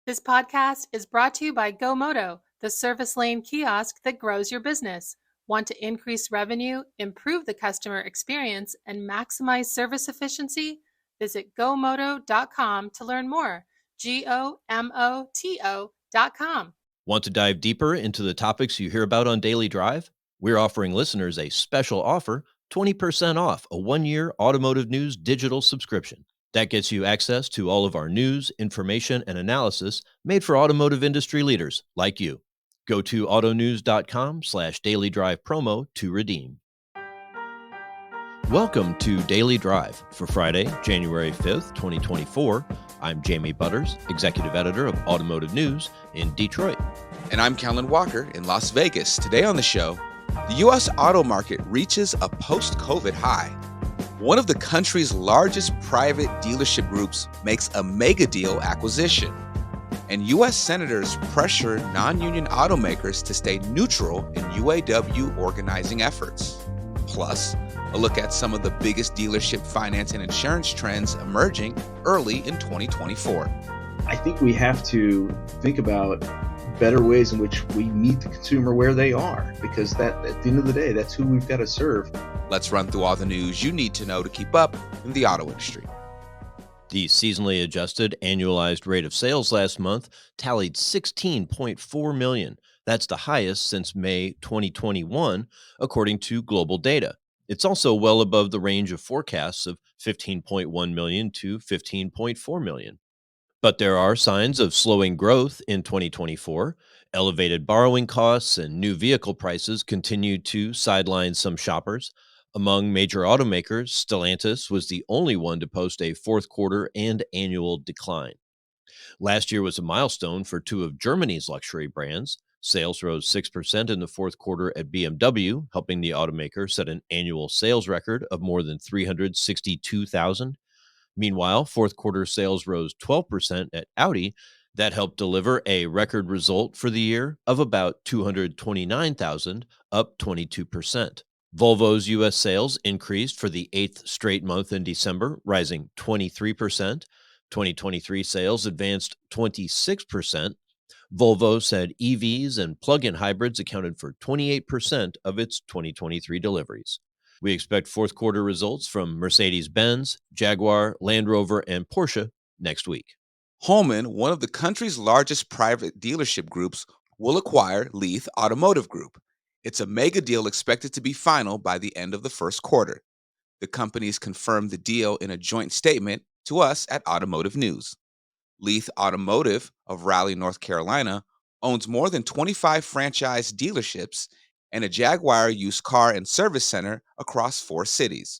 This podcast is brought to you by GoMoto, the service lane kiosk that grows your business. Want to increase revenue, improve the customer experience, and maximize service efficiency? Visit gomoto.com to learn more. GOMOTO.com. Want to dive deeper into the topics you hear about on Daily Drive? We're offering listeners a special offer, 20% off a 1-year Automotive News digital subscription. That gets you access to all of our news, information, and analysis made for automotive industry leaders like you. Go to autonews.com/Daily Drive promo to redeem. Welcome to Daily Drive for Friday, January 5th, 2024. I'm Jamie Butters, Executive Editor of Automotive News in Detroit. And I'm Kellen Walker in Las Vegas. Today on the show, the U.S. auto market reaches a post-COVID high. One of the country's largest private dealership groups makes a megadeal acquisition. And U.S. senators pressure non-union automakers to stay neutral in UAW organizing efforts. Plus, a look at some of the biggest dealership finance and insurance trends emerging early in 2024. I think we have to think about better ways in which we meet the consumer where they are, because that, at the end of the day, that's who we've got to serve. Let's run through all the news you need to know to keep up in the auto industry. The seasonally adjusted annualized rate of sales last month tallied 16.4 million. That's the highest since May 2021, according to global data. It's also well above the range of forecasts of 15.1 million to 15.4 million. But there are signs of slowing growth in 2024. Elevated borrowing costs and new vehicle prices continue to sideline some shoppers. Among major automakers, Stellantis was the only one to post a fourth quarter and annual decline. Last year was a milestone for two of Germany's luxury brands. Sales rose 6% in the fourth quarter at BMW, helping the automaker set an annual sales record of more than 362,000. Meanwhile, fourth quarter sales rose 12% at Audi. That helped deliver a record result for the year of about 229,000, up 22%. Volvo's U.S. sales increased for the eighth straight month in December, rising 23%. 2023 sales advanced 26%. Volvo said EVs and plug-in hybrids accounted for 28% of its 2023 deliveries. We expect fourth quarter results from Mercedes-Benz, Jaguar, Land Rover, and Porsche next week. Holman, one of the country's largest private dealership groups, will acquire Leith Automotive Group. It's a mega deal expected to be final by the end of the first quarter. The companies confirmed the deal in a joint statement to us at Automotive News. Leith Automotive of Raleigh, North Carolina, owns more than 25 franchise dealerships and a Jaguar used car and service center across 4 cities.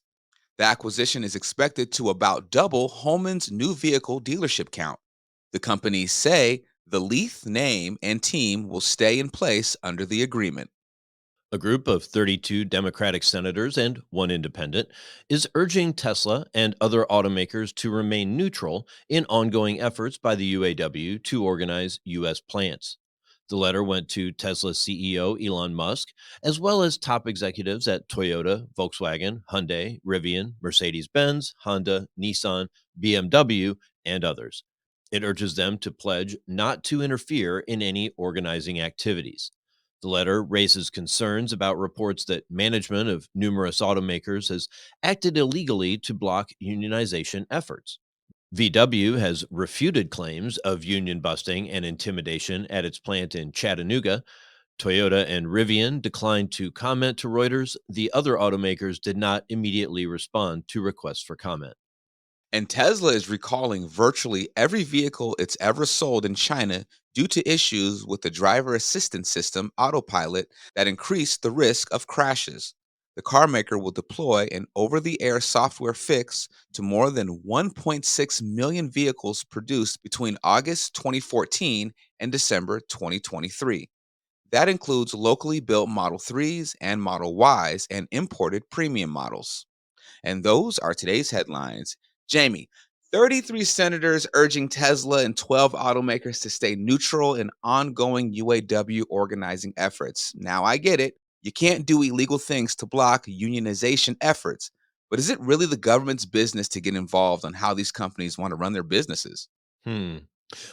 The acquisition is expected to about double Holman's new vehicle dealership count. The companies say the Leith name and team will stay in place under the agreement. A group of 32 Democratic senators and one independent is urging Tesla and other automakers to remain neutral in ongoing efforts by the UAW to organize U.S. plants. The letter went to Tesla CEO Elon Musk, as well as top executives at Toyota, Volkswagen, Hyundai, Rivian, Mercedes-Benz, Honda, Nissan, BMW, and others. It urges them to pledge not to interfere in any organizing activities. The letter raises concerns about reports that management of numerous automakers has acted illegally to block unionization efforts. VW has refuted claims of union busting and intimidation at its plant in Chattanooga. Toyota and Rivian declined to comment to Reuters. The other automakers did not immediately respond to requests for comment. And Tesla is recalling virtually every vehicle it's ever sold in China due to issues with the driver assistance system, Autopilot, that increased the risk of crashes. The car maker will deploy an over-the-air software fix to more than 1.6 million vehicles produced between August 2014 and December 2023. That includes locally built Model 3s and Model Ys and imported premium models. And those are today's headlines. Jamie, 33 senators urging Tesla and 12 automakers to stay neutral in ongoing UAW organizing efforts. Now, I get it. You can't do illegal things to block unionization efforts. But is it really the government's business to get involved on how these companies want to run their businesses?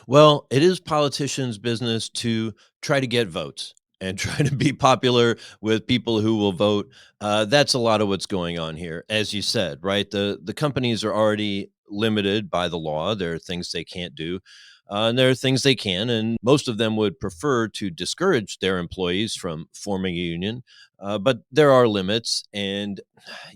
Well, it is politicians' business to try to get votes and try to be popular with people who will vote. That's a lot of what's going on here, as you said, right? The companies are already limited by the law. There are things they can't do, and there are things they can. And most of them would prefer to discourage their employees from forming a union. But there are limits, and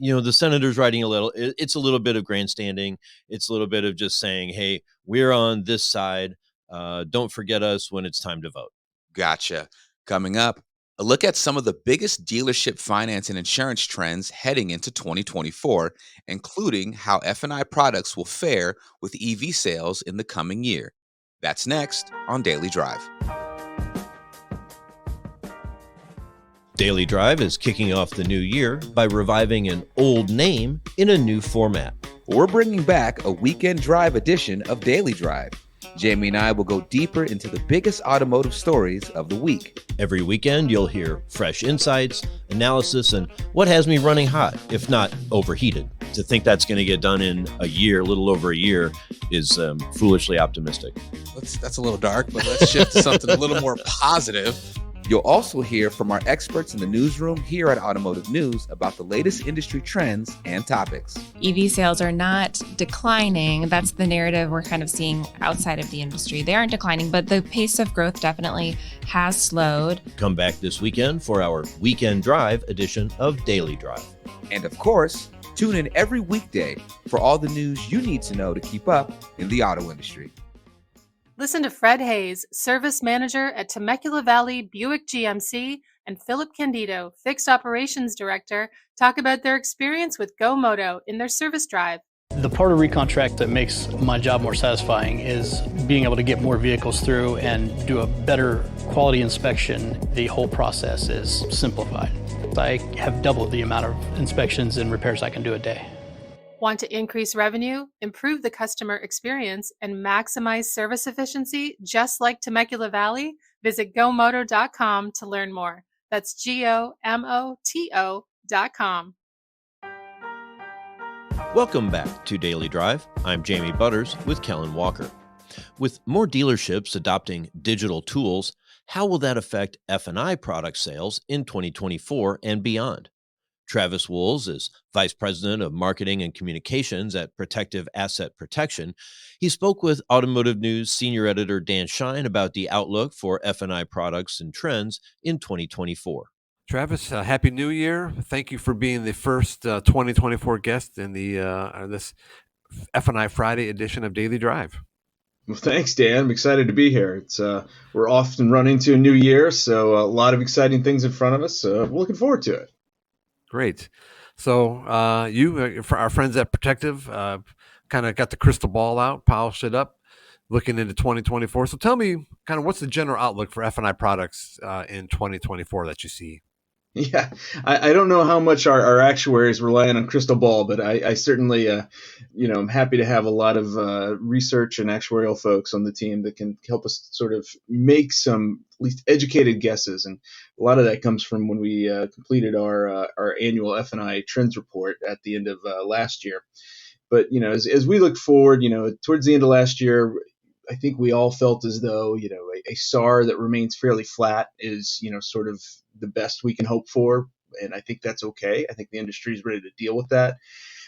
the senator's writing a little. It's a little bit of grandstanding. It's a little bit of just saying, "Hey, we're on this side. Don't forget us when it's time to vote." Gotcha. Coming up, a look at some of the biggest dealership finance and insurance trends heading into 2024, including how F&I products will fare with EV sales in the coming year. That's next on Daily Drive. Daily Drive is kicking off the new year by reviving an old name in a new format. We're bringing back a weekend drive edition of Daily Drive. Jamie and I will go deeper into the biggest automotive stories of the week. Every weekend, you'll hear fresh insights, analysis, and what has me running hot, if not overheated. To think that's going to get done in a year, a little over a year, is foolishly optimistic. That's a little dark, but let's shift to something a little more positive. You'll also hear from our experts in the newsroom here at Automotive News about the latest industry trends and topics. EV sales are not declining. That's the narrative we're kind of seeing outside of the industry. They aren't declining, but the pace of growth definitely has slowed. Come back this weekend for our Weekend Drive edition of Daily Drive. And of course, tune in every weekday for all the news you need to know to keep up in the auto industry. Listen to Fred Hayes, Service Manager at Temecula Valley Buick GMC, and Philip Candido, Fixed Operations Director, talk about their experience with Go Moto in their service drive. The part of recontract that makes my job more satisfying is being able to get more vehicles through and do a better quality inspection. The whole process is simplified. I have doubled the amount of inspections and repairs I can do a day. Want to increase revenue, improve the customer experience, and maximize service efficiency just like Temecula Valley? Visit gomoto.com to learn more. That's GOMOTO.com. Welcome back to Daily Drive. I'm Jamie Butters with Kellen Walker. With more dealerships adopting digital tools, how will that affect F&I product sales in 2024 and beyond? Travis Wools is Vice President of Marketing and Communications at Protective Asset Protection. He spoke with Automotive News Senior Editor Dan Shine about the outlook for F&I products and trends in 2024. Travis, Happy New Year. Thank you for being the first 2024 guest in the this F&I Friday edition of Daily Drive. Well, thanks, Dan. I'm excited to be here. It's we're off and running to a new year, so a lot of exciting things in front of us. We're looking forward to it. Great. So you, for our friends at Protective, kind of got the crystal ball out, polished it up, looking into 2024. So tell me kind of what's the general outlook for F&I products in 2024 that you see? Yeah, I don't know how much our actuaries rely on crystal ball, but I certainly, I'm happy to have a lot of research and actuarial folks on the team that can help us sort of make some at least educated guesses. And a lot of that comes from when we completed our annual F&I trends report at the end of last year. But, as we look forward, towards the end of last year, I think we all felt as though, a SAR that remains fairly flat is, sort of the best we can hope for. And I think that's okay. I think the industry is ready to deal with that.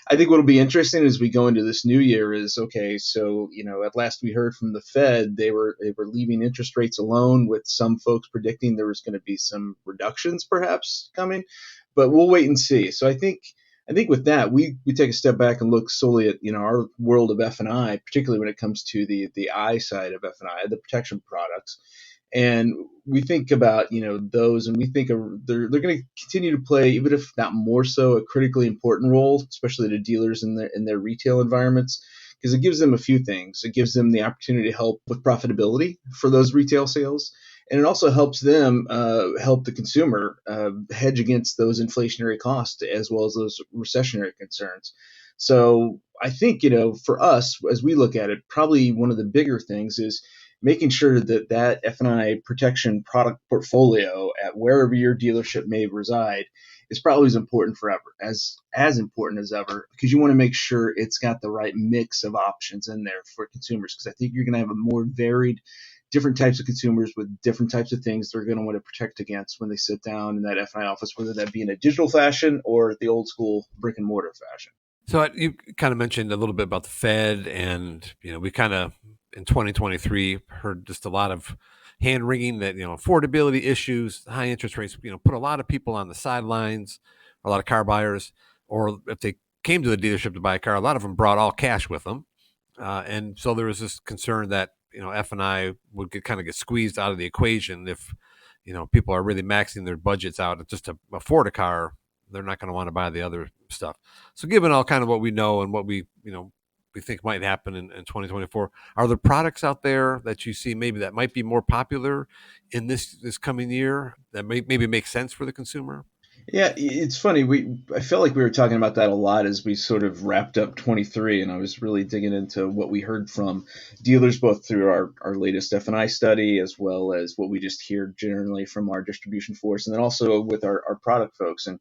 I think what'll be interesting as we go into this new year is, okay, so, at last we heard from the Fed, they were leaving interest rates alone, with some folks predicting there was going to be some reductions perhaps coming, but we'll wait and see. So I think with that, we take a step back and look solely at, our world of F&I, particularly when it comes to the I side of F&I, the protection products. And we think about, those, and we think they're going to continue to play, even if not more so, a critically important role, especially to dealers in their retail environments, because it gives them a few things. It gives them the opportunity to help with profitability for those retail sales. And it also helps them help the consumer hedge against those inflationary costs as well as those recessionary concerns. So I think, for us, as we look at it, probably one of the bigger things is making sure that F&I protection product portfolio at wherever your dealership may reside is probably as important forever, as important as ever, because you want to make sure it's got the right mix of options in there for consumers. Because I think you're going to have a more varied, different types of consumers with different types of things they're going to want to protect against when they sit down in that F&I office, whether that be in a digital fashion or the old school brick and mortar fashion. So you kind of mentioned a little bit about the Fed, and we kind of in 2023 heard just a lot of hand wringing that affordability issues, high interest rates, put a lot of people on the sidelines, a lot of car buyers, or if they came to the dealership to buy a car, a lot of them brought all cash with them, and so there was this concern that F&I would kind of get squeezed out of the equation if people are really maxing their budgets out just to afford a car. They're not going to want to buy the other stuff. So given all kind of what we know and what we think might happen in 2024, are there products out there that you see maybe that might be more popular in this coming year that maybe make sense for the consumer? Yeah, it's funny. I felt like we were talking about that a lot as we sort of wrapped up 23, and I was really digging into what we heard from dealers, both through our latest F&I study, as well as what we just hear generally from our distribution force, and then also with our product folks. And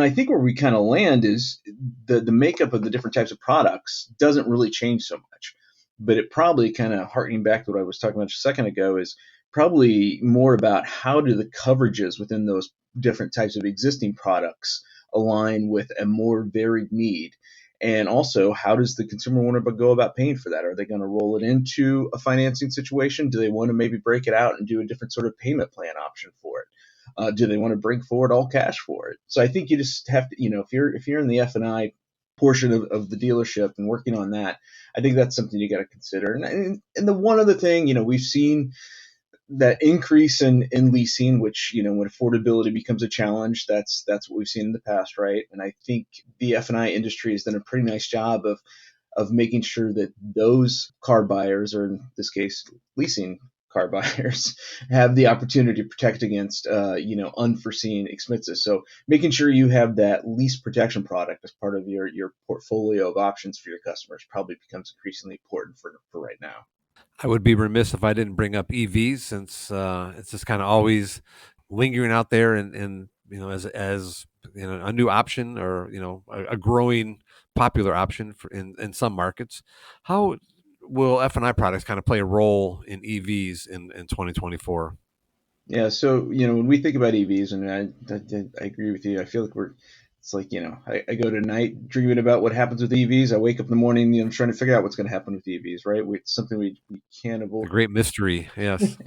I think where we kind of land is the makeup of the different types of products doesn't really change so much, but it probably, kind of harkening back to what I was talking about just a second ago, is probably more about how do the coverages within those different types of existing products align with a more varied need. And also, how does the consumer want to go about paying for that? Are they going to roll it into a financing situation? Do they want to maybe break it out and do a different sort of payment plan option for it? Do they want to bring forward all cash for it? So I think you just have to, if you're in the F&I portion of the dealership and working on that, I think that's something you got to consider. And the one other thing, we've seen that increase in leasing, which, when affordability becomes a challenge, that's what we've seen in the past, right? And I think the F&I industry has done a pretty nice job of making sure that those car buyers, or in this case, leasing car buyers, have the opportunity to protect against, unforeseen expenses. So making sure you have that lease protection product as part of your portfolio of options for your customers probably becomes increasingly important for right now. I would be remiss if I didn't bring up EVs, since it's just kind of always lingering out there, and as a new option, or a growing popular option in some markets. How will F&I products kind of play a role in EVs in 2024? Yeah, so when we think about EVs, and I agree with you. I feel like it's like, I go to night dreaming about what happens with EVs. I wake up in the morning, trying to figure out what's going to happen with EVs, right? It's something we can't avoid. A great mystery, yes.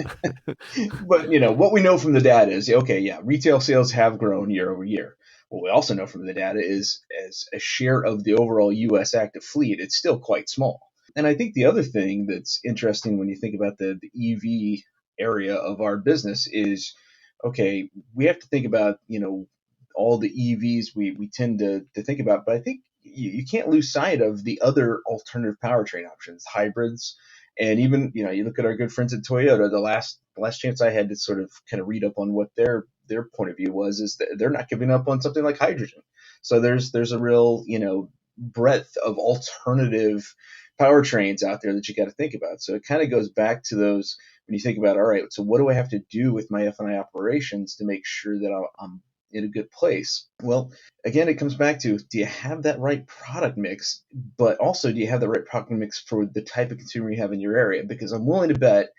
But what we know from the data is, okay, yeah, retail sales have grown year over year. What we also know from the data is, as a share of the overall U.S. active fleet, it's still quite small. And I think the other thing that's interesting when you think about the EV area of our business is, okay, we have to think about, all the EVs we tend to think about, but I think you can't lose sight of the other alternative powertrain options, hybrids, and even, you look at our good friends at Toyota. The last chance I had to sort of kind of read up on what their point of view is that they're not giving up on something like hydrogen. So there's a real, breadth of alternative powertrains out there that you got to think about. So it kind of goes back to those when you think about, all right, so what do I have to do with my F&I operations to make sure that I'm in a good place? Well, again, it comes back to, do you have that right product mix, but also do you have the right product mix for the type of consumer you have in your area? Because I'm willing to bet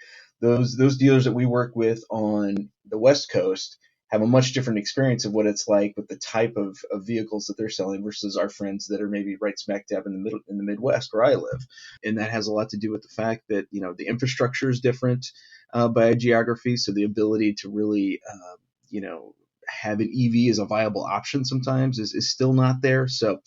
those dealers that we work with on the West Coast have a much different experience of what it's like with the type of vehicles that they're selling versus our friends that are maybe right smack dab in the Midwest where I live. And that has a lot to do with the fact that, the infrastructure is different by geography. So the ability to really, have an EV as a viable option sometimes is still not there. So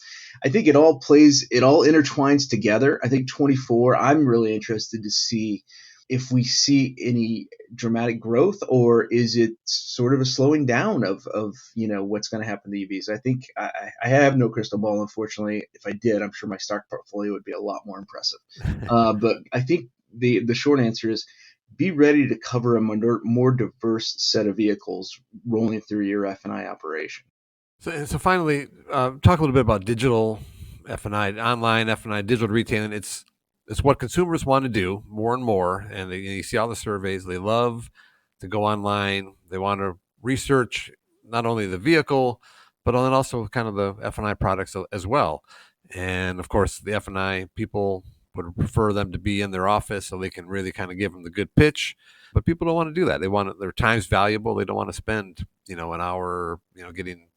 I think it all intertwines together. I think 24, I'm really interested to see if we see any dramatic growth, or is it sort of a slowing down of what's going to happen to EVs. I think I have no crystal ball, unfortunately. If I did, I'm sure my stock portfolio would be a lot more impressive. But I think the short answer is, be ready to cover a more diverse set of vehicles rolling through your F&I operation. So finally, talk a little bit about digital F&I, online F&I, digital retailing. It's what consumers want to do more and more, and you see all the surveys. They love to go online. They want to research not only the vehicle, but then also kind of the F&I products as well. And of course, the F&I people would prefer them to be in their office so they can really kind of give them the good pitch. But people don't want to do that. They want their time's valuable. They don't want to spend, an hour, getting,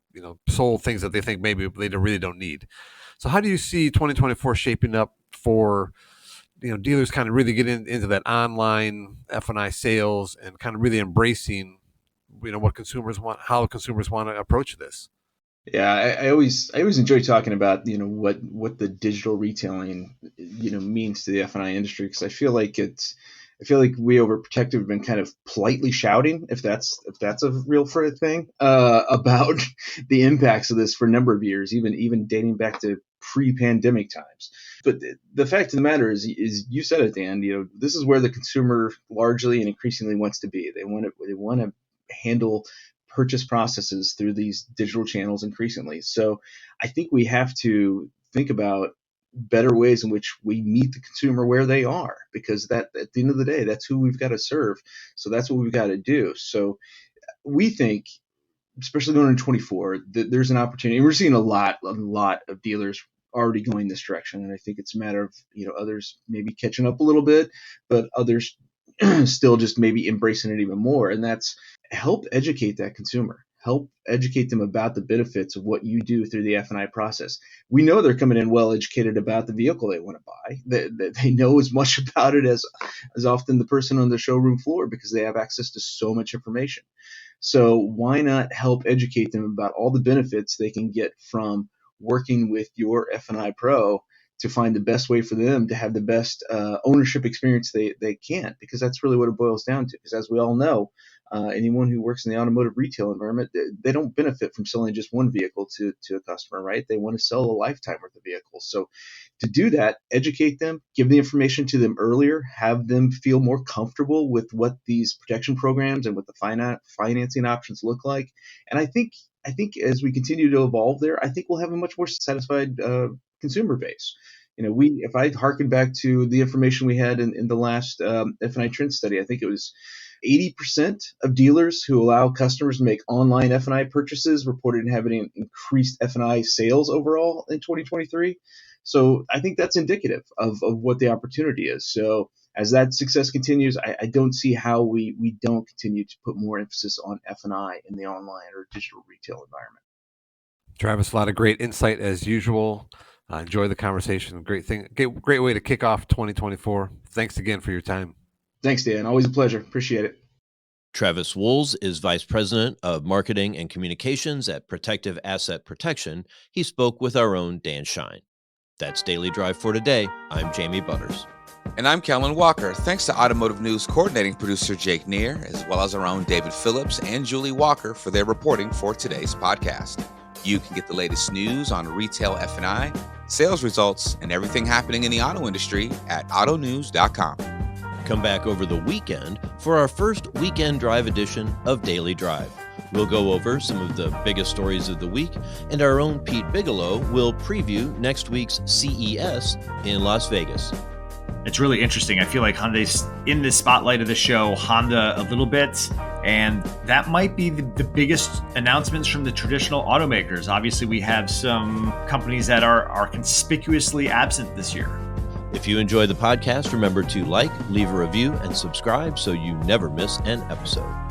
sold things that they think maybe they really don't need. So how do you see 2024 shaping up for, dealers kind of really getting into that online F&I sales and kind of really embracing, what consumers want, how consumers want to approach this? Yeah, I always enjoy talking about what the digital retailing means to the F&I industry, because I feel like we overprotective have been kind of politely shouting, if that's a real thing, about the impacts of this for a number of years, even dating back to pre-pandemic times. But the fact of the matter is you said it, Dan. This is where the consumer largely and increasingly wants to be. They want to handle purchase processes through these digital channels increasingly. So I think we have to think about better ways in which we meet the consumer where they are, because that at the end of the day, that's who we've got to serve. So that's what we've got to do. So we think, especially going into 24, that there's an opportunity. We're seeing a lot of dealers already going this direction, and I think it's a matter of others maybe catching up a little bit, but others still just maybe embracing it even more. And that's help educate that consumer. Help educate them about the benefits of what you do through the F&I process. We know they're coming in well educated about the vehicle they want to buy. They know as much about it as often the person on the showroom floor, because they have access to so much information. So why not help educate them about all the benefits they can get from working with your F&I pro to find the best way for them to have the best ownership experience they can, because that's really what it boils down to. Because as we all know, anyone who works in the automotive retail environment, they don't benefit from selling just one vehicle to a customer, right? They want to sell a lifetime worth of vehicles. So to do that, educate them, give the information to them earlier, have them feel more comfortable with what these protection programs and what the financing options look like. And I think as we continue to evolve there, I think we'll have a much more satisfied consumer base. If I harken back to the information we had in the last F&I trend study, I think it was 80% of dealers who allow customers to make online F&I purchases reported having increased F&I sales overall in 2023. So I think that's indicative of what the opportunity is. So as that success continues, I don't see how we don't continue to put more emphasis on F&I in the online or digital retail environment. Travis, a lot of great insight as usual. Enjoy the conversation. Great way to kick off 2024. Thanks again for your time. Thanks, Dan. Always a pleasure. Appreciate it. Travis Woolz is Vice President of Marketing and Communications at Protective Asset Protection. He spoke with our own Dan Shine. That's Daily Drive for today. I'm Jamie Butters. And I'm Kellen Walker. Thanks to Automotive News coordinating producer Jake Neer, as well as our own David Phillips and Julie Walker for their reporting for today's podcast. You can get the latest news on retail F&I, sales results, and everything happening in the auto industry at autonews.com. Come back over the weekend for our first weekend drive edition of Daily Drive. We'll go over some of the biggest stories of the week, and our own Pete Bigelow will preview next week's CES in Las Vegas. It's really interesting. I feel like Hyundai's in the spotlight of the show, Honda a little bit, and that might be the biggest announcements from the traditional automakers. Obviously, we have some companies that are conspicuously absent this year. If you enjoy the podcast, remember to leave a review, and subscribe so you never miss an episode.